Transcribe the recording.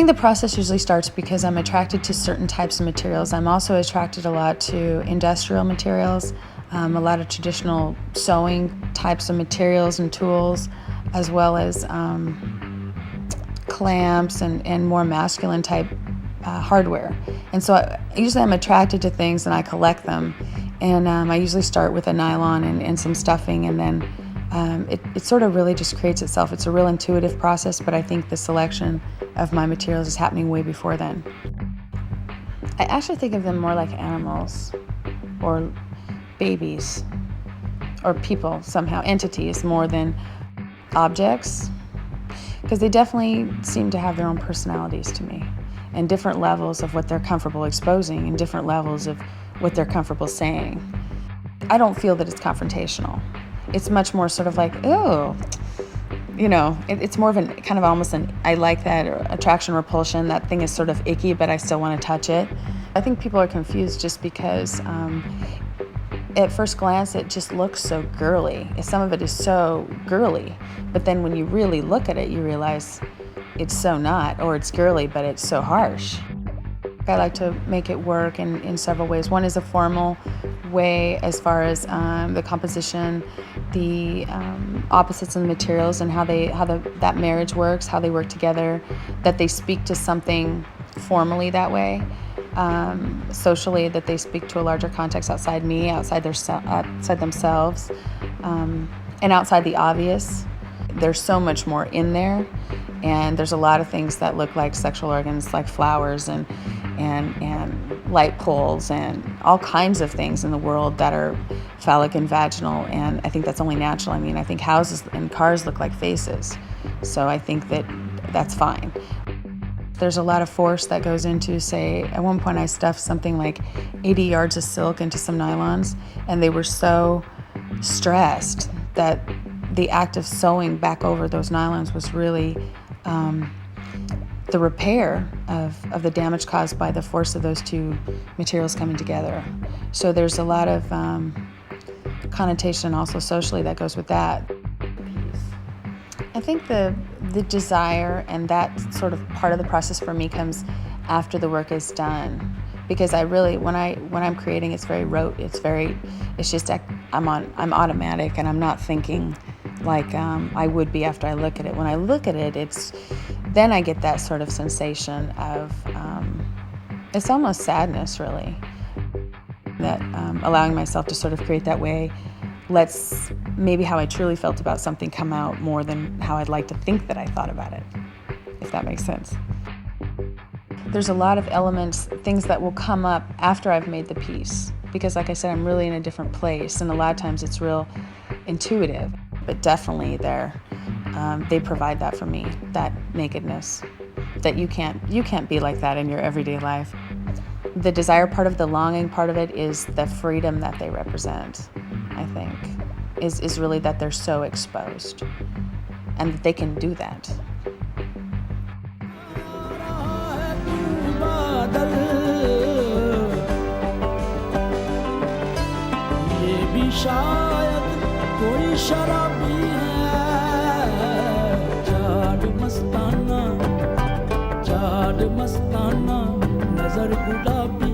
think the process usually starts because I'm attracted to certain types of materials. I'm also attracted a lot to industrial materials, a lot of traditional sewing types of materials and tools, as well as clamps and more masculine type hardware. And so usually I'm attracted to things and I collect them. And I usually start with a nylon and some stuffing, and then it sort of really just creates itself. It's a real intuitive process, but I think the selection of my materials is happening way before then. I actually think of them more like animals or babies or people somehow, entities more than objects, because they definitely seem to have their own personalities to me and different levels of what they're comfortable exposing and different levels of what they're comfortable saying. I don't feel that it's confrontational. It's much more sort of like, oh, it's more of an kind of almost I like that, or attraction, repulsion. That thing is sort of icky, but I still want to touch it. I think people are confused just because at first glance it just looks so girly. Some of it is so girly, but then when you really look at it, you realize it's so not, or it's girly, but it's so harsh. I like to make it work in several ways. One is a formal way as far as the composition, the opposites in the materials, and how that marriage works, how they work together, that they speak to something formally that way, socially, that they speak to a larger context outside me, outside themselves, and outside the obvious. There's so much more in there, and there's a lot of things that look like sexual organs, like flowers and light poles and all kinds of things in the world that are phallic and vaginal, and I think that's only natural. I mean, I think houses and cars look like faces, so I think that's fine. There's a lot of force that goes into, say, at one point I stuffed something like 80 yards of silk into some nylons, and they were so stressed that the act of sewing back over those nylons was really the repair of the damage caused by the force of those two materials coming together. So there's a lot of connotation also socially that goes with that. I think the desire and that sort of part of the process for me comes after the work is done, because I really, when I'm creating, it's very rote. It's just I'm automatic, and I'm not thinking like I would be after I look at it. When I look at it, then I get that sort of sensation of it's almost sadness, really. That allowing myself to sort of create that way lets maybe how I truly felt about something come out more than how I'd like to think that I thought about it, if that makes sense. There's a lot of elements, things that will come up after I've made the piece, because like I said, I'm really in a different place, and a lot of times it's real intuitive, but definitely they provide that for me, that nakedness, that you can't be like that in your everyday life. The desire part of the longing part of it is the freedom that they represent, I think, is really that they're so exposed and that they can do that. मस्ताना नजर गुलाबी